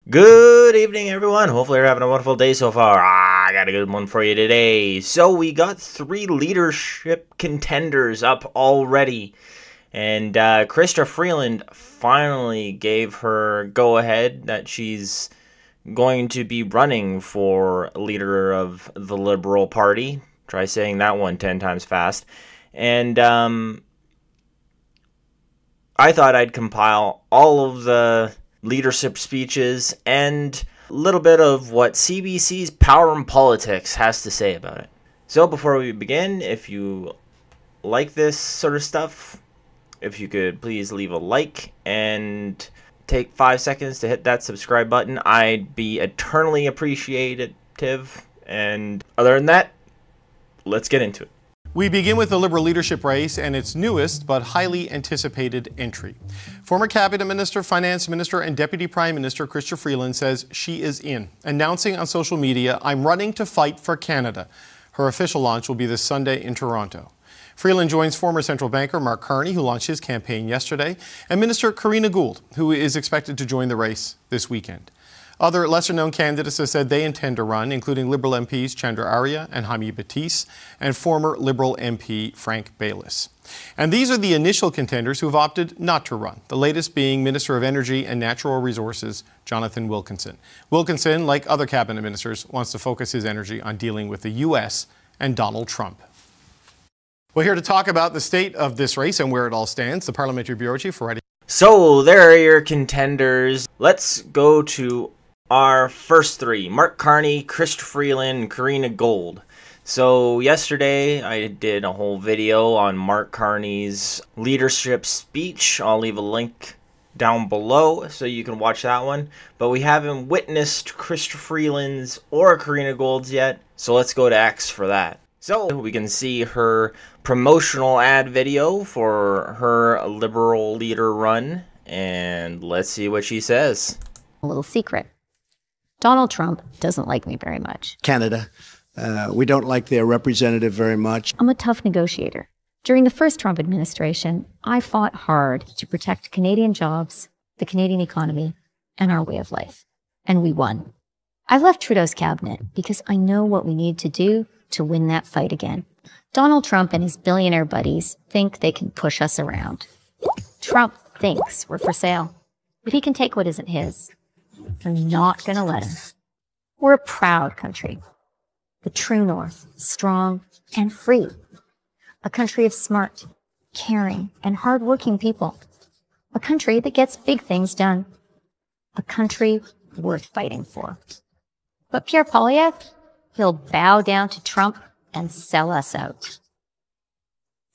Good evening, everyone. Hopefully you're having a wonderful day so far. I got a good one for you today. So we got 3 leadership contenders up already. And Chrystia Freeland finally gave her go-ahead that she's going to be running for leader of the Liberal Party. Try saying that one 10 times fast. And I thought I'd compile all of the leadership speeches and a little bit of what CBC's Power and Politics has to say about it. So before we begin, if you like this sort of stuff, if you could please leave a like and take 5 seconds to hit that subscribe button, I'd be eternally appreciative. And other than that, let's get into it. We begin with the Liberal leadership race and its newest but highly anticipated entry. Former Cabinet Minister, Finance Minister and Deputy Prime Minister Chrystia Freeland says she is in, announcing on social media, "I'm running to fight for Canada." Her official launch will be this Sunday in Toronto. Freeland joins former central banker Mark Carney, who launched his campaign yesterday, and Minister Gould, who is expected to join the race this weekend. Other lesser-known candidates have said they intend to run, including Liberal MPs Chandra Arya and Jaime Batiste, and former Liberal MP Frank Baylis. And these are the initial contenders who have opted not to run, the latest being Minister of Energy and Natural Resources Jonathan Wilkinson. Wilkinson, like other cabinet ministers, wants to focus his energy on dealing with the U.S. and Donald Trump. We're here to talk about the state of this race and where it all stands. The Parliamentary Bureau Chief for Writing. So there are your contenders. Let's go to our first 3, Mark Carney, Chrystia Freeland, and Gould. So yesterday I did a whole video on Mark Carney's leadership speech. I'll leave a link down below so you can watch that one. But we haven't witnessed Chrystia Freeland's or Gould's yet, so let's go to X for that. So we can see her promotional ad video for her Liberal leader run, and let's see what she says. A little secret. Donald Trump doesn't like me very much. Canada. We don't like their representative very much. I'm a tough negotiator. During the first Trump administration, I fought hard to protect Canadian jobs, the Canadian economy, and our way of life. And we won. I left Trudeau's cabinet because I know what we need to do to win that fight again. Donald Trump and his billionaire buddies think they can push us around. Trump thinks we're for sale, but he can take what isn't his. I'm not going to let him. We're a proud country. The true north, strong and free. A country of smart, caring, and hardworking people. A country that gets big things done. A country worth fighting for. But Pierre Poilievre, he'll bow down to Trump and sell us out.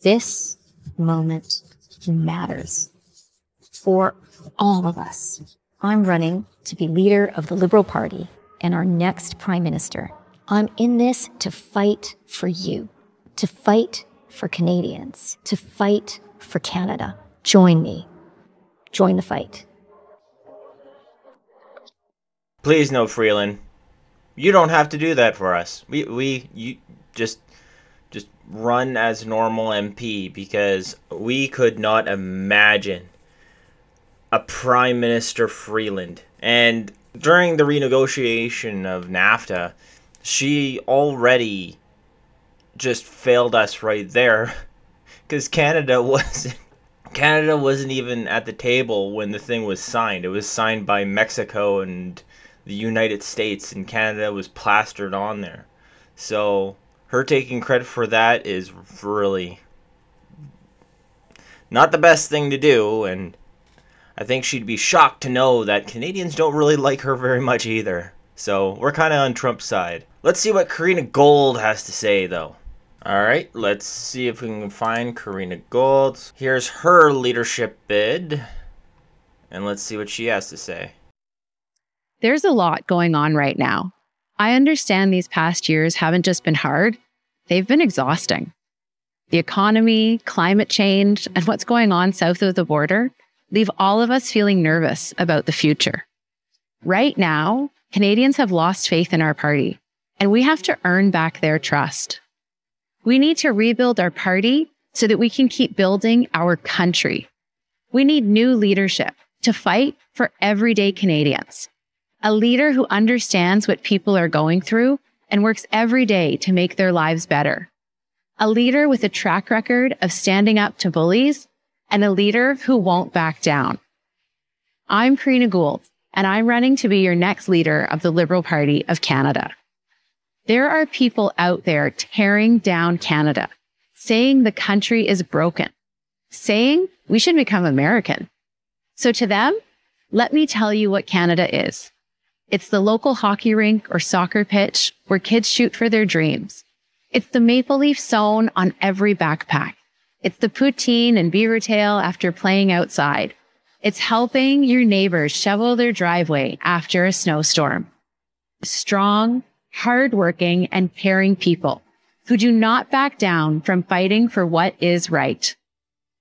This moment matters for all of us. I'm running to be leader of the Liberal Party and our next Prime Minister. I'm in this to fight for you, to fight for Canadians, to fight for Canada. Join me. Join the fight. Please no, Freeland. You don't have to do that for us. You just run as normal MP, because we could not imagine a Prime Minister Freeland. And during the renegotiation of NAFTA, she already just failed us right there, because Canada wasn't even at the table when the thing was signed. It was signed by Mexico and the United States, and Canada was plastered on there. So her taking credit for that is really not the best thing to do, and I think she'd be shocked to know that Canadians don't really like her very much either. So we're kind of on Trump's side. Let's see what Gould has to say, though. Alright, let's see if we can find Gould. Here's her leadership bid, and let's see what she has to say. There's a lot going on right now. I understand these past years haven't just been hard, they've been exhausting. The economy, climate change, and what's going on south of the border leave all of us feeling nervous about the future. Right now, Canadians have lost faith in our party, and we have to earn back their trust. We need to rebuild our party so that we can keep building our country. We need new leadership to fight for everyday Canadians. a leader who understands what people are going through and works every day to make their lives better, a leader with a track record of standing up to bullies, and a leader who won't back down. I'm Kristina Gould, and I'm running to be your next leader of the Liberal Party of Canada. There are people out there tearing down Canada, saying the country is broken, saying we should become American. So to them, let me tell you what Canada is. It's the local hockey rink or soccer pitch where kids shoot for their dreams. It's the maple leaf sewn on every backpack. It's the poutine and beaver tail after playing outside. It's helping your neighbors shovel their driveway after a snowstorm. Strong, hardworking, and caring people who do not back down from fighting for what is right.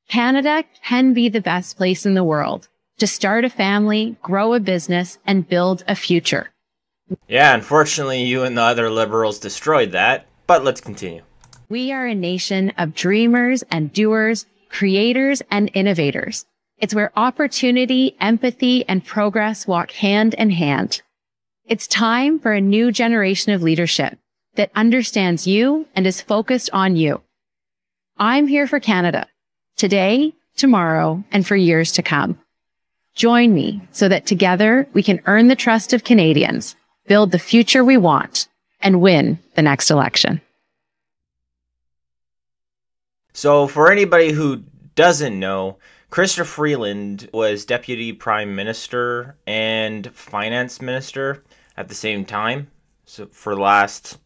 Canada can be the best place in the world to start a family, grow a business, and build a future. Yeah, unfortunately, you and the other Liberals destroyed that, but let's continue. We are a nation of dreamers and doers, creators and innovators. It's where opportunity, empathy, and progress walk hand in hand. It's time for a new generation of leadership that understands you and is focused on you. I'm here for Canada, today, tomorrow, and for years to come. Join me so that together we can earn the trust of Canadians, build the future we want, and win the next election. So for anybody who doesn't know, Chrystia Freeland was Deputy Prime Minister and Finance Minister at the same time. So for the last,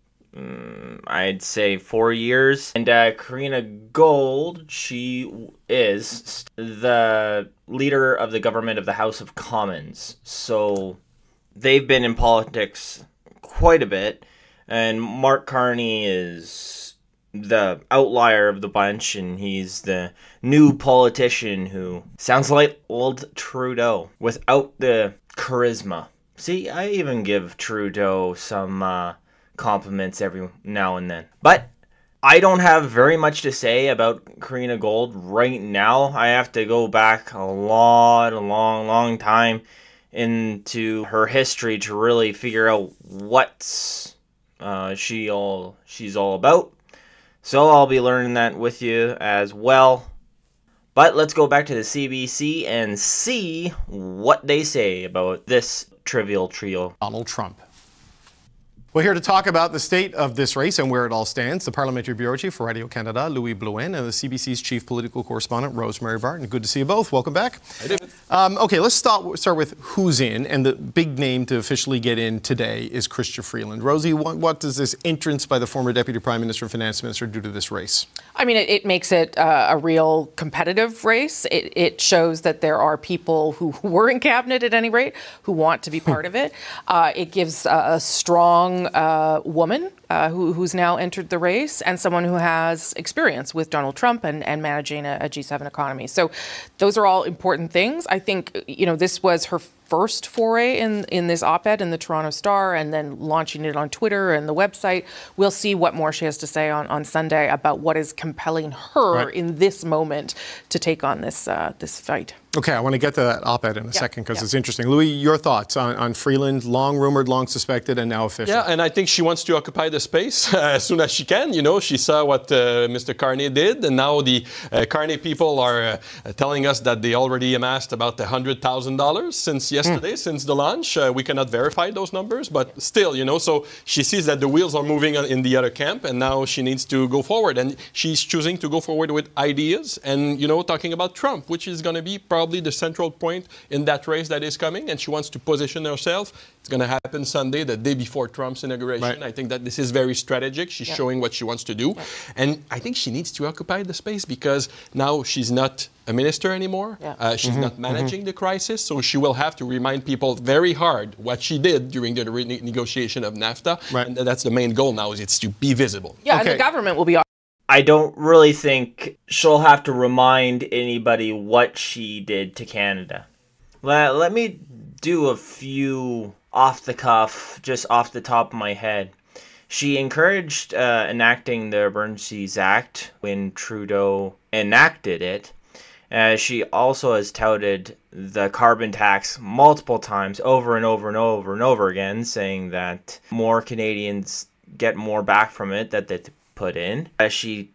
I'd say 4 years. And Kristina Gould, she is the leader of the government of the House of Commons. So they've been in politics quite a bit. And Mark Carney is the outlier of the bunch, and he's the new politician who sounds like old Trudeau without the charisma. See, I even give Trudeau some compliments every now and then. But I don't have very much to say about Kristina Gould right now. I have to go back a long time into her history to really figure out what she's all about. So I'll be learning that with you as well. But let's go back to the CBC and see what they say about this trivial trio. Donald Trump. We're here to talk about the state of this race and where it all stands. The Parliamentary Bureau Chief for Radio-Canada, Louis Blouin, and the CBC's Chief Political Correspondent, Rosemary Barton. Good to see you both. Welcome back. Hi, David. Okay, let's start with who's in, and the big name to officially get in today is Chrystia Freeland. Rosie, what does this entrance by the former Deputy Prime Minister and Finance Minister do to this race? I mean, it makes it a real competitive race. It shows that there are people who were in cabinet, at any rate, who want to be part of it. It gives a strong woman who's now entered the race, and someone who has experience with Donald Trump and managing a G7 economy. So those are all important things. I think, this was her first foray in this op-ed in the Toronto Star, and then launching it on Twitter and the website. We'll see what more she has to say on Sunday about what is compelling her in this moment to take on this fight. Okay, I want to get to that op-ed in a second because it's interesting. Louis, your thoughts on Freeland, long rumored, long suspected, and now official? Yeah, and I think she wants to occupy the space as soon as she can. She saw what Mr. Carney did, and now the Carney people are telling us that they already amassed about $100,000 since yesterday, since the launch. We cannot verify those numbers, but still, so she sees that the wheels are moving in the other camp, and now she needs to go forward. And she's choosing to go forward with ideas and, talking about Trump, which is going to be probably the central point in that race that is coming, and she wants to position herself. It's going to happen Sunday, the day before Trump's inauguration. Right. I think that this is very strategic. She's showing what she wants to do. And I think she needs to occupy the space because now she's not a minister anymore. She's not managing the crisis, so she will have to remind people very hard what she did during the negotiation of NAFTA. Right. And that's the main goal now, is it's to be visible. Yeah, and the government will be... I don't really think she'll have to remind anybody what she did to Canada. Let me do a few off the cuff, just off the top of my head. She encouraged enacting the Emergencies Act when Trudeau enacted it. She also has touted the carbon tax multiple times over and over and over and over again, saying that more Canadians get more back from it that they put in. She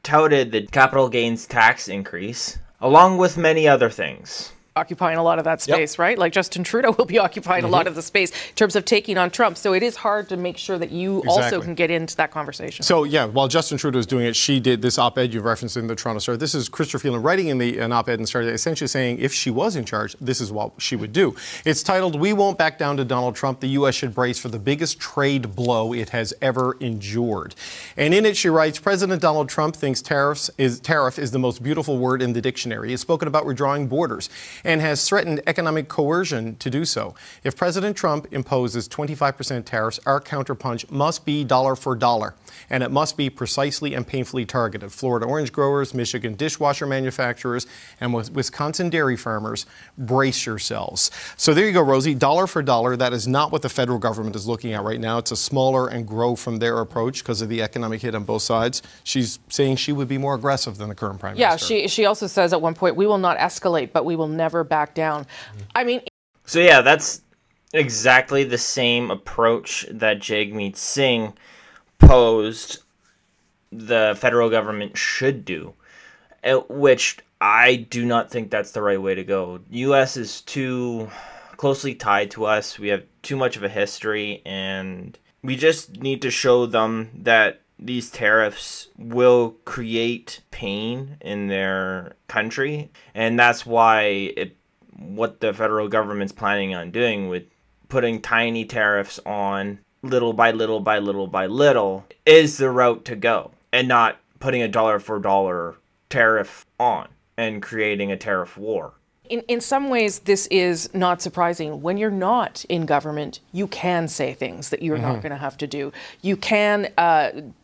touted the capital gains tax increase, along with many other things. Occupying a lot of that space, right? Like Justin Trudeau will be occupying a lot of the space in terms of taking on Trump. So it is hard to make sure that you also can get into that conversation. So yeah, while Justin Trudeau is doing it, she did this op-ed you referenced in the Toronto Star. This is Chrystia Freeland writing in an op-ed in the Star, essentially saying if she was in charge, this is what she would do. It's titled, "We Won't Back Down to Donald Trump. The U.S. Should Brace for the Biggest Trade Blow It Has Ever Endured." And in it, she writes, President Donald Trump thinks tariff is the most beautiful word in the dictionary. He has spoken about withdrawing borders and has threatened economic coercion to do so. If President Trump imposes 25% tariffs, our counterpunch must be dollar for dollar, and it must be precisely and painfully targeted. Florida orange growers, Michigan dishwasher manufacturers, and Wisconsin dairy farmers, brace yourselves. So there you go, Rosie, dollar for dollar. That is not what the federal government is looking at right now. It's a smaller and grow from there approach because of the economic hit on both sides. She's saying she would be more aggressive than the current prime minister. Yeah, she also says at one point, we will not escalate, but we will never back down. I mean... So yeah, that's exactly the same approach that Jagmeet Singh posed the federal government should do, which I do not think that's the right way to go. U.S. is too closely tied to us. We have too much of a history, and we just need to show them that these tariffs will create pain in their country, and that's why what the federal government's planning on doing with putting tiny tariffs on little by little by little by little is the route to go, and not putting a dollar for dollar tariff on and creating a tariff war. In some ways, this is not surprising. When you're not in government, you can say things that you're not going to have to do. You can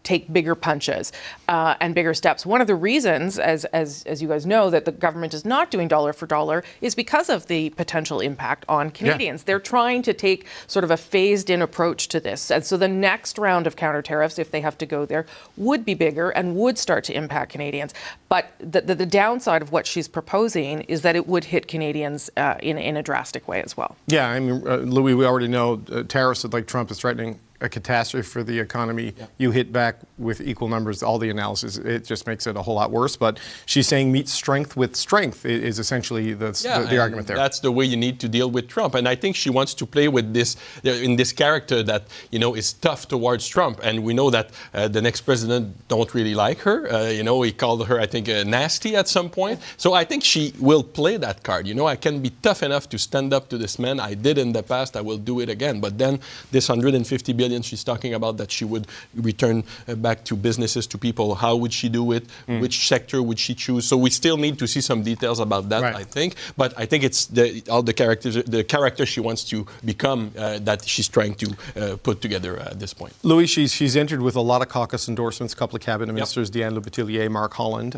take bigger punches and bigger steps. One of the reasons, as you guys know, that the government is not doing dollar for dollar is because of the potential impact on Canadians. They're trying to take sort of a phased-in approach to this. And so the next round of counter tariffs, if they have to go there, would be bigger and would start to impact Canadians. But the downside of what she's proposing is that it would hit Canadians in a drastic way as well. Yeah, I mean, Louis, we already know tariffs like Trump is threatening a catastrophe for the economy. You hit back with equal numbers. All the analysis, it just makes it a whole lot worse. But she's saying meet strength with strength is essentially the argument there. That's the way you need to deal with Trump. And I think she wants to play with this, in this character that, you know, is tough towards Trump. And we know that the next president don't really like her. You know, he called her, I think, nasty at some point. So I think she will play that card. You know, I can be tough enough to stand up to this man. I did in the past. I will do it again. But then this $150 billion she's talking about that she would return back to businesses, to people. How would she do it? Which sector would she choose? So we still need to see some details about that, I think. But I think it's all the character she wants to become that she's trying to put together at this point. Louis, she's entered with a lot of caucus endorsements, a couple of cabinet ministers, Diane Le Boutillier, Mark Holland,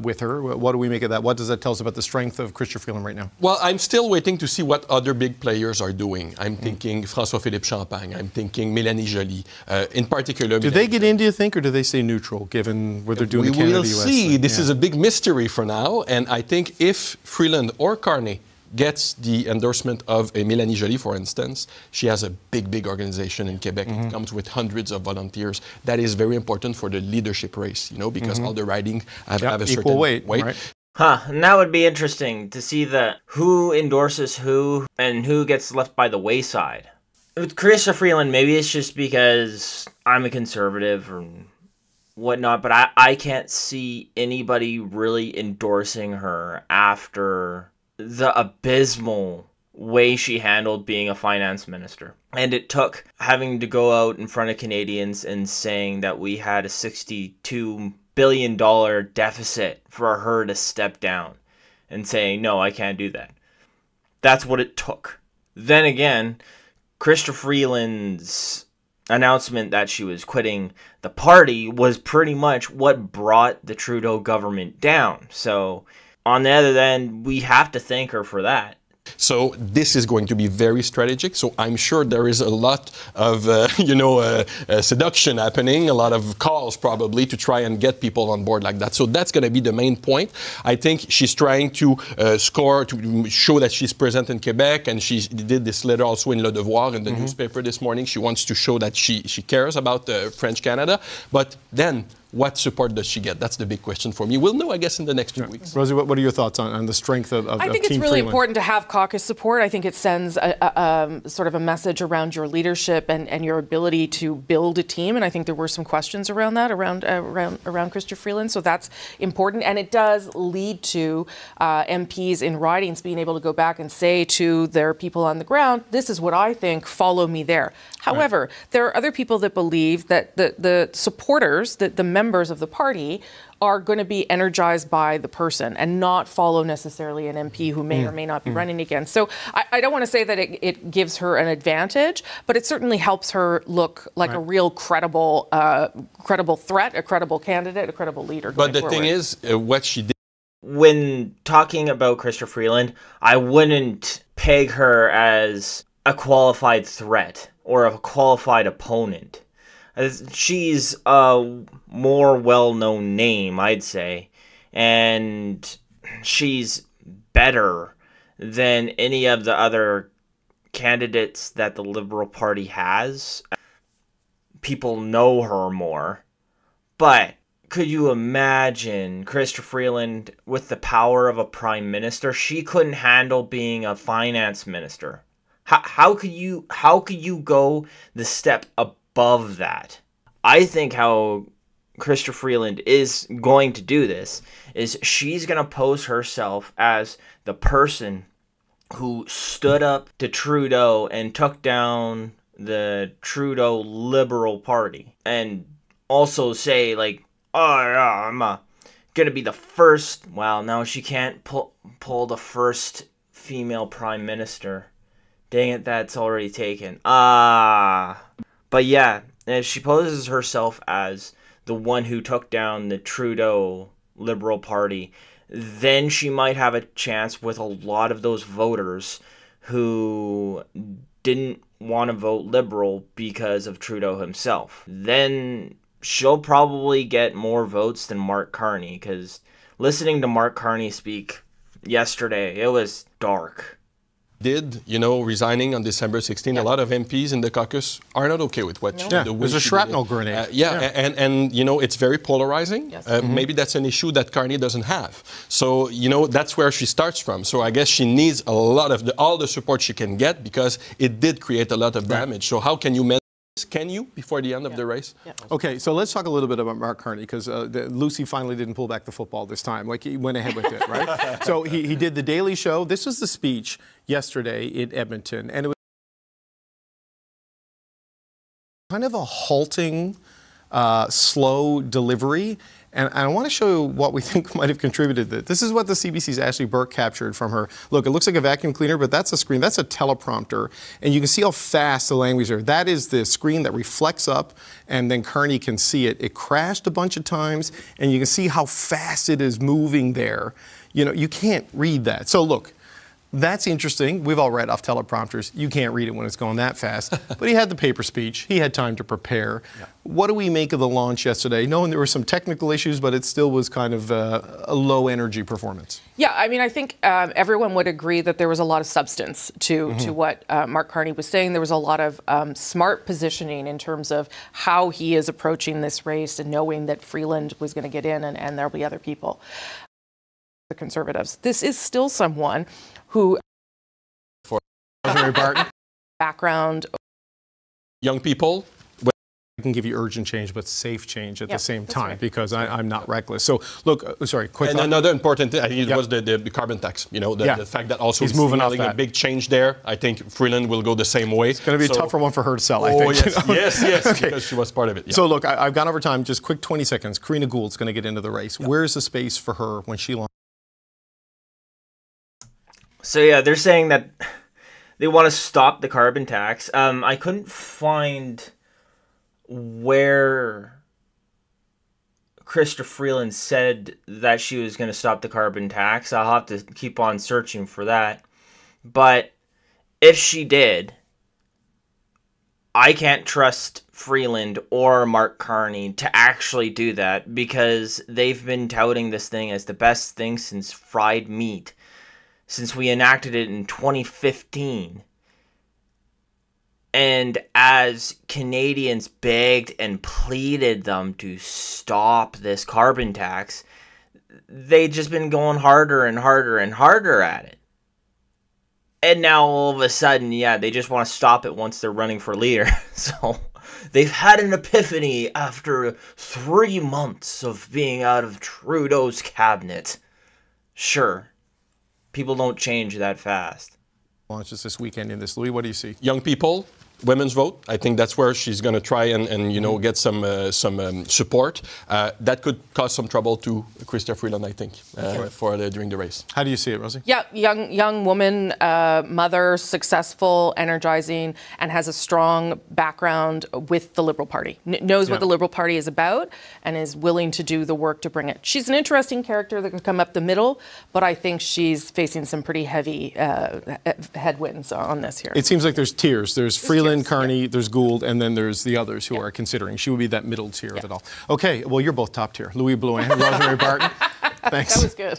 with her. What do we make of that? What does that tell us about the strength of Chrystia Freeland right now? Well, I'm still waiting to see what other big players are doing. I'm thinking François-Philippe Champagne. I'm thinking Mélanie Joly, in particular. Do they get in, do you think, or do they stay neutral, given what they're doing in Canada, We will see. This is a big mystery for now. And I think if Freeland or Carney gets the endorsement of a Mélanie Joly, for instance, she has a big organization in Quebec. It comes with hundreds of volunteers. That is very important for the leadership race, you know, because all the riding have a certain equal weight. Right? And that would be interesting to see who endorses who and who gets left by the wayside. With Chrystia Freeland, maybe it's just because I'm a conservative or whatnot, but I can't see anybody really endorsing her after the abysmal way she handled being a finance minister. And it took having to go out in front of Canadians and saying that we had a $62 billion deficit for her to step down and saying, no, I can't do that. That's what it took. Then again, Chrystia Freeland's announcement that she was quitting the party was pretty much what brought the Trudeau government down. So on the other end, we have to thank her for that. So this is going to be very strategic. So I'm sure there is a lot of, seduction happening, a lot of calls probably to try and get people on board like that. So that's going to be the main point. I think she's trying to score, to show that she's present in Quebec, and she did this letter also in Le Devoir in the newspaper this morning. She wants to show that she cares about French Canada. But then, what support does she get? That's the big question for me. We'll know, I guess, in the next few weeks. Rosie, what are your thoughts on the strength of I think Team it's really Freeland? important to have caucus support. I think it sends sort of a message around your leadership and your ability to build a team. And I think there were some questions around that, around Chrystia Freeland. So that's important. And it does lead to MPs in ridings being able to go back and say to their people on the ground, this is what I think, follow me there. However, there are other people that believe that the supporters, the members of the party, are going to be energized by the person and not follow necessarily an MP who may or may not be running again. So I don't want to say that it gives her an advantage, but it certainly helps her look like a real credible threat, a credible candidate, a credible leader. But the thing is, what she did. When talking about Chrystia Freeland, I wouldn't peg her as a qualified threat or a qualified opponent. She's a more well-known name, I'd say, and she's better than any of the other candidates that the Liberal Party has. People know her more, but could you imagine Chrystia Freeland with the power of a prime minister? She couldn't handle being a finance minister. How could you go the step above that? I think how Chrystia Freeland is going to do this is she's going to pose herself as the person who stood up to Trudeau and took down the Trudeau Liberal Party, and also say like, oh yeah, I'm going to be the first. Well, no, she can't pull the first female prime minister. Dang it, that's already taken. But yeah, if she poses herself as the one who took down the Trudeau Liberal Party, then she might have a chance with a lot of those voters who didn't want to vote Liberal because of Trudeau himself. Then she'll probably get more votes than Mark Carney, because listening to Mark Carney speak yesterday, it was dark. Resigning on December 16, a lot of MPs in the caucus are not okay with what she did. There's a shrapnel grenade. And it's very polarizing. Yes. Maybe that's an issue that Carney doesn't have. So, that's where she starts from. So I guess she needs a lot of all the support she can get, because it did create a lot of damage. So how can you manage? Can you before the end of the race? Yeah. Okay, so let's talk a little bit about Mark Carney, because Lucy finally didn't pull back the football this time. Like, he went ahead with it, right? So he did the Daily Show. This was the speech yesterday in Edmonton, and it was kind of a halting, slow delivery. And I want to show you what we think might have contributed to it. This is what the CBC's Ashley Burke captured from her. Look, it looks like a vacuum cleaner, but that's a screen. That's a teleprompter. And you can see how fast the language is. That is the screen that reflects up, and then Carney can see it. It crashed a bunch of times, and you can see how fast it is moving there. You can't read that. So look, that's interesting. We've all read off teleprompters. You can't read it when it's going that fast. But he had the paper speech. He had time to prepare. Yeah. What do we make of the launch yesterday? Knowing there were some technical issues, but it still was kind of a low-energy performance. Yeah, I mean, I think everyone would agree that there was a lot of substance to what Mark Carney was saying. There was a lot of smart positioning in terms of how he is approaching this race, and knowing that Freeland was going to get in and there'll be other people. The Conservatives. This is still someone who background. Young people. I can give you urgent change, but safe change at the same time, because I'm not reckless. So look, sorry, quick. And another important thing, I think it was the carbon tax. The fact that also he's moving off a big change there. I think Freeland will go the same way. It's going to be a tougher one for her to sell, I think. Yes, okay. Because she was part of it. Yeah. So look, I've gone over time. Just quick 20 seconds. Karina Gould's going to get into the race. Yeah. Where's the space for her when she launches? So yeah, they're saying that they want to stop the carbon tax. I couldn't find where Chrystia Freeland said that she was going to stop the carbon tax. I'll have to keep on searching for that. But if she did, I can't trust Freeland or Mark Carney to actually do that, because they've been touting this thing as the best thing since fried meat, since we enacted it in 2015. And as Canadians begged and pleaded them to stop this carbon tax, they've just been going harder and harder and harder at it. And now all of a sudden, yeah, they just want to stop it once they're running for leader. So they've had an epiphany after 3 months of being out of Trudeau's cabinet. Sure, people don't change that fast. Launches this weekend in this. Louis, what do you see? Young people, women's vote. I think that's where she's going to try and you know, get some support. That could cause some trouble to Chrystia Freeland, I think, during the race. How do you see it, Rosie? Yeah, young woman, mother, successful, energizing, and has a strong background with the Liberal Party. Knows what the Liberal Party is about and is willing to do the work to bring it. She's an interesting character that could come up the middle, but I think she's facing some pretty heavy headwinds on this here. It seems like there's tiers. There's Freeland, Carney, there's Gould, and then there's the others who are considering. She would be that middle tier of it all. Okay, well, you're both top tier. Louis Blouin, Rosemary Barton. Thanks. That was good.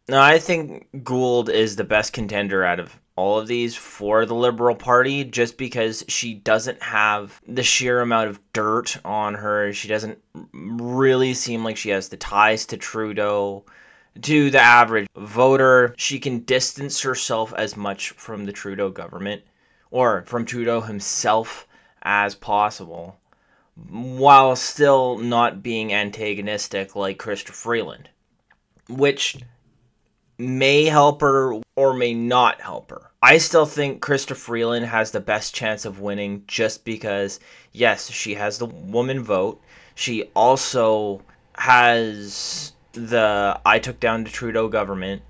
No, I think Gould is the best contender out of all of these for the Liberal Party, just because she doesn't have the sheer amount of dirt on her. She doesn't really seem like she has the ties to Trudeau. To the average voter, she can distance herself as much from the Trudeau government, or from Trudeau himself, as possible, while still not being antagonistic like Chrystia Freeland, which may help her or may not help her. I still think Chrystia Freeland has the best chance of winning, just because, yes, she has the woman vote. She also has the I took down the Trudeau government,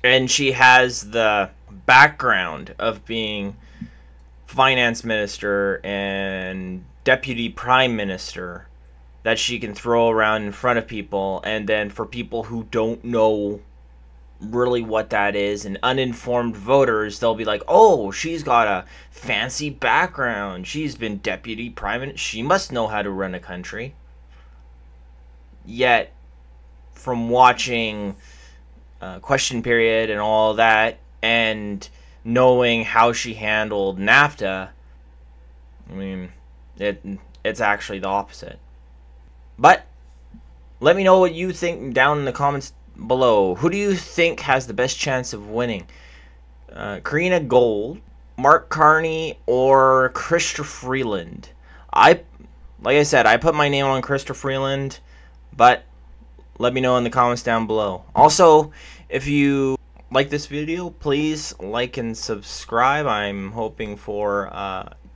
and she has the background of being finance minister and deputy prime minister that she can throw around in front of people. And then for people who don't know really what that is, and uninformed voters, they'll be like, oh, she's got a fancy background, she's been deputy prime minister, she must know how to run a country. Yet from watching Question Period and all that, and knowing how she handled NAFTA, I mean, it's actually the opposite. But let me know what you think down in the comments below. Who do you think has the best chance of winning? Karina Gould, Mark Carney, or Chrystia Freeland? Like I said, I put my name on Chrystia Freeland, but let me know in the comments down below. Also, if you like this video, please like and subscribe. I'm hoping for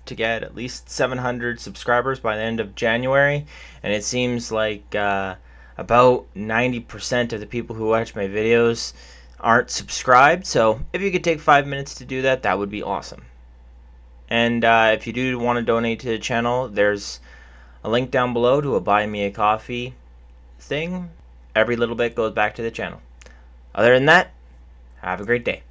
to get at least 700 subscribers by the end of January, and it seems like about 90% of the people who watch my videos aren't subscribed. So if you could take 5 minutes to do that, that would be awesome. And if you do want to donate to the channel, there's a link down below to a Buy Me a Coffee thing. Every little bit goes back to the channel. Other than that, have a great day.